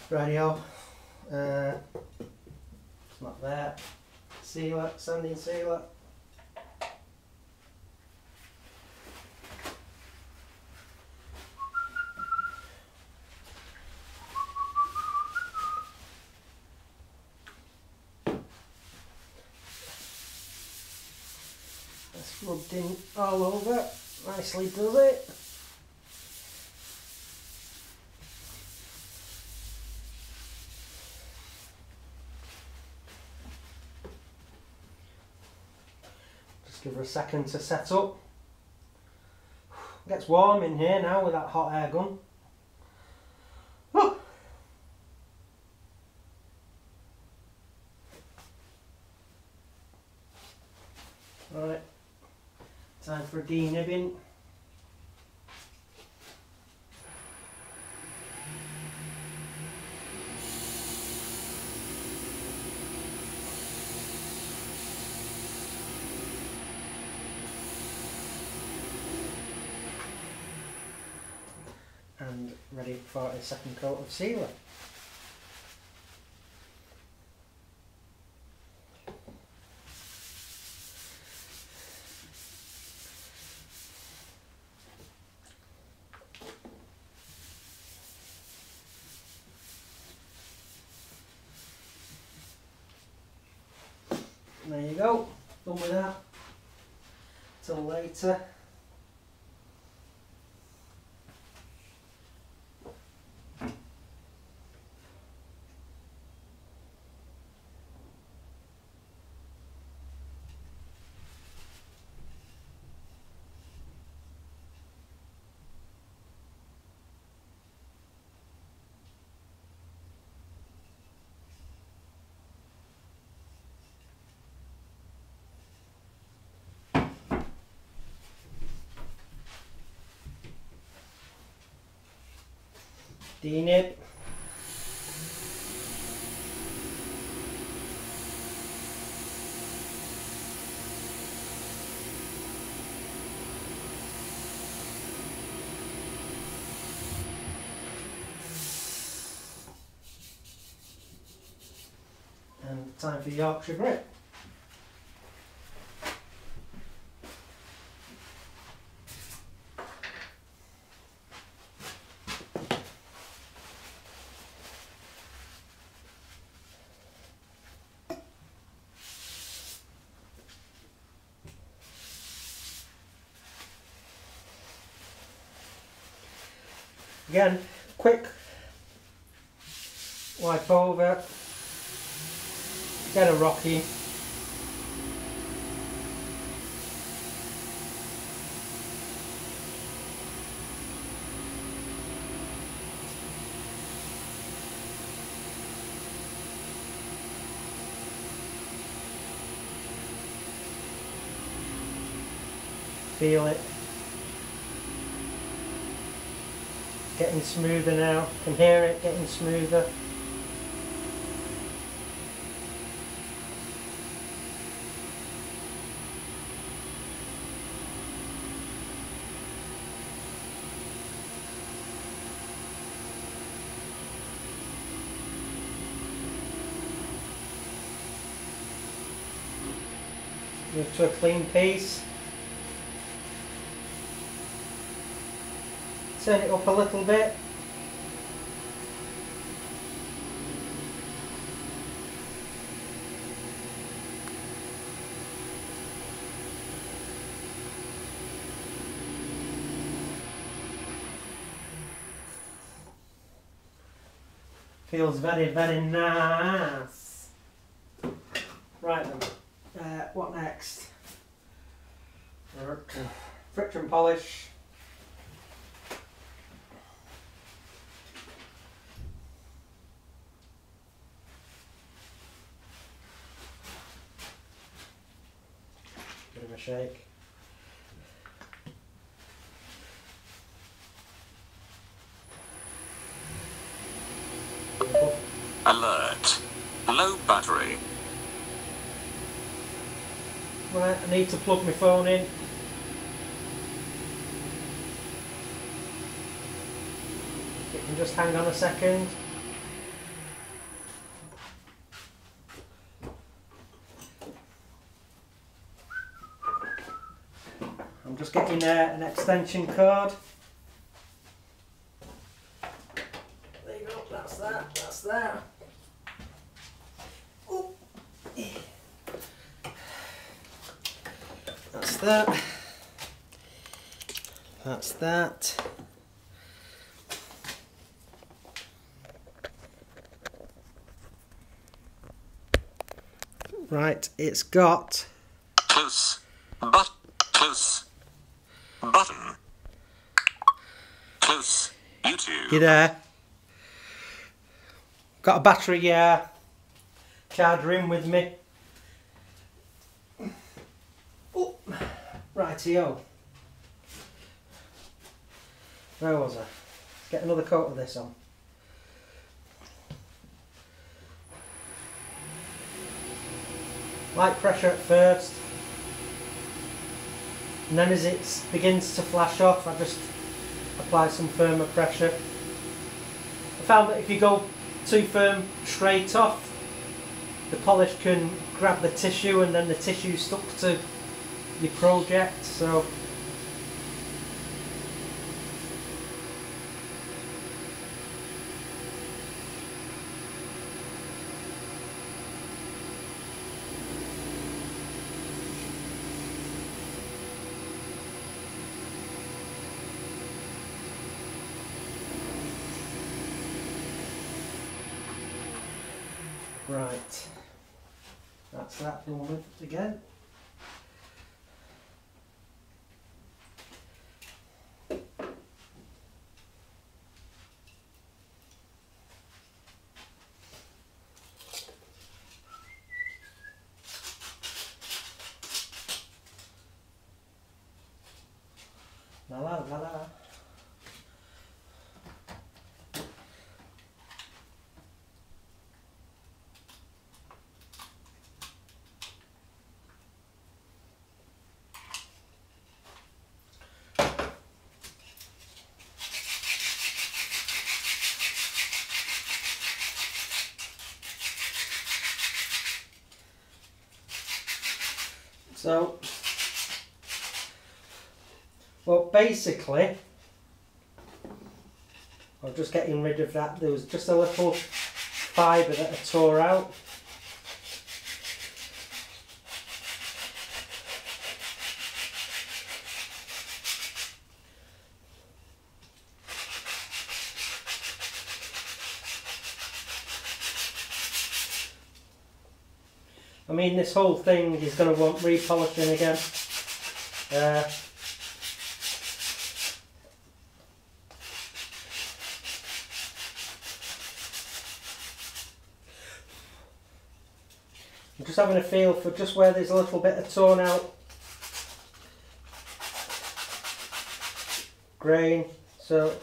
Radio, it's not there. Sealer, sanding sealer. That's rubbed in all over. Nicely does it. Give her a second to set up. It gets warm in here now with that hot air gun. Right, time for a denibbing. And ready for a second coat of sealer. There you go, done with that. Till later. Denib. And time for Yorkshire grit. Again, quick wipe over, get a rocky. Feel it getting smoother now. Can hear it getting smoother. Move to a clean piece. Turn it up a little bit. Feels very, very nice. Right then, what next? Friction polish. Give him a shake. Alert. Low battery. Right, I need to plug my phone in. You can just hang on a second. I'm just getting an extension cord. There you go, that's that, that's that. Oh. That's that. That's that. Right, it's got Close. Close. Button. Close. YouTube. you there. Got a battery charger in with me. Oh, rightio. Where was I? Get another coat of this on. Light pressure at first, and then as it begins to flash off, I just apply some firmer pressure. I found that if you go too firm straight off, the polish can grab the tissue and then the tissue stuck to your project, so right, that's that done with again. La la la la. So, well, basically, I'm just getting rid of that. There was just a little fibre that I tore out. I mean, this whole thing is going to want repolishing again. I'm just having a feel for just where there's a little bit of torn out grain. So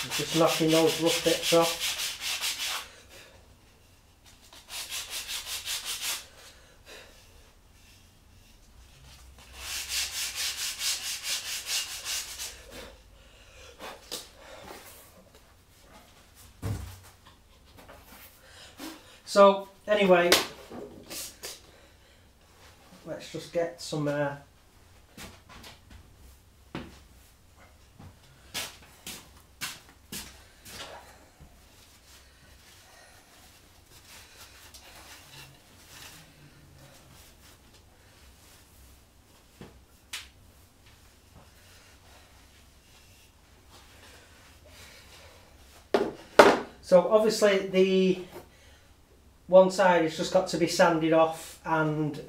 I'm just knocking those rough bits off. So anyway, let's just get some so obviously the one side has just got to be sanded off and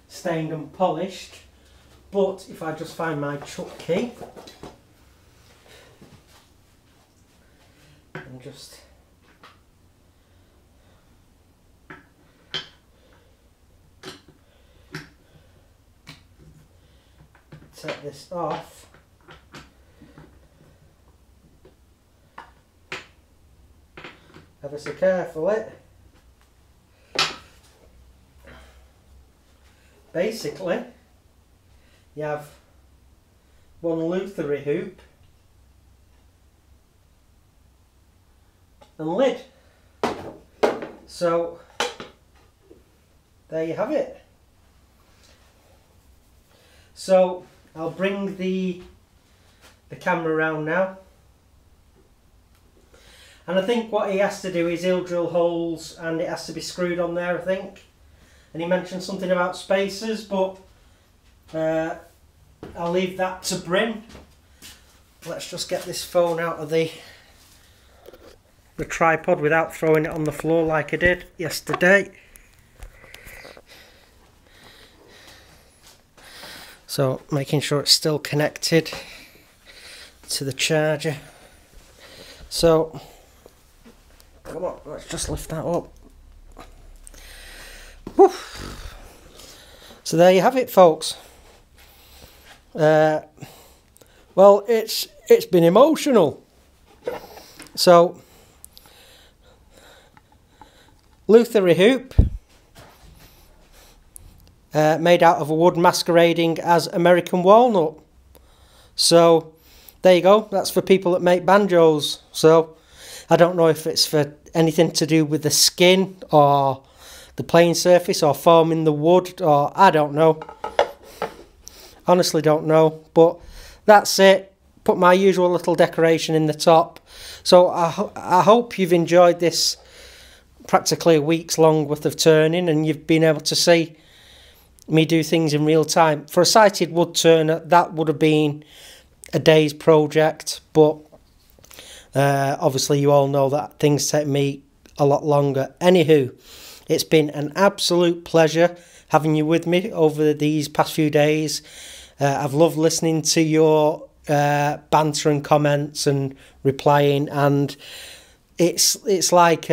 stained and polished, but if I just find my chuck key and just take this off. Ever so carefully. Basically, you have one Lutherie hoop and lid. So there you have it. So I'll bring the camera around now. And I think what he has to do is he'll drill holes and it has to be screwed on there, I think. And he mentioned something about spacers, but I'll leave that to Bryn. Let's just get this phone out of the tripod without throwing it on the floor like I did yesterday. So making sure it's still connected to the charger. So come on, let's just lift that up. Whew. So there you have it, folks. Well, it's been emotional. So Lutherie hoop, made out of a wood masquerading as American walnut. So there you go. That's for people that make banjos. So I don't know if it's for anything to do with the skin or the playing surface or forming the wood, or I don't know. Honestly don't know, but that's it. Put my usual little decoration in the top. So I hope you've enjoyed this practically a week's long worth of turning and you've been able to see me do things in real time. For a sighted wood turner, that would have been a day's project, but obviously you all know that things take me a lot longer. Anywho, it's been an absolute pleasure having you with me over these past few days. I've loved listening to your banter and comments and replying, and it's like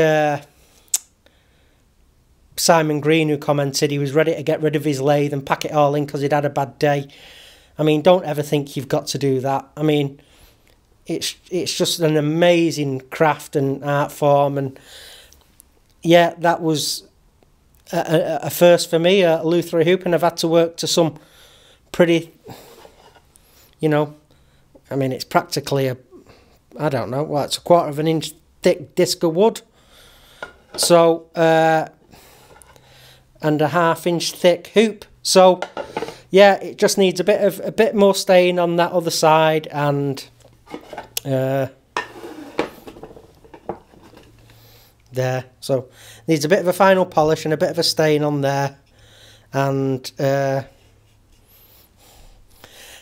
Simon Green, who commented he was ready to get rid of his lathe and pack it all in because he'd had a bad day. I mean, don't ever think you've got to do that. I mean, it's just an amazing craft and art form, and yeah, that was a first for me, a Lutherie hoop, and I've had to work to some pretty, you know, I mean, it's practically I don't know, well, it's a 1/4 of an inch thick disc of wood. So, and a 1/2 inch thick hoop. So, yeah, it just needs a bit more stain on that other side, and there. So needs a bit of a final polish and a bit of a stain on there, and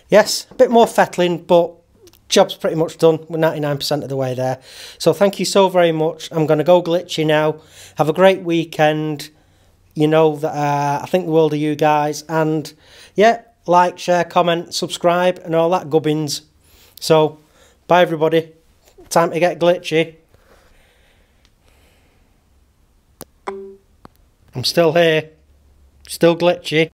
yes, a bit more fettling, but job's pretty much done. We're 99% of the way there. So thank you so very much. I'm going to go glitchy now. Have a great weekend. You know that I think the world of you guys, and yeah, like, share, comment, subscribe and all that gubbins. So bye everybody. Time to get glitchy. I'm still here. Still glitchy.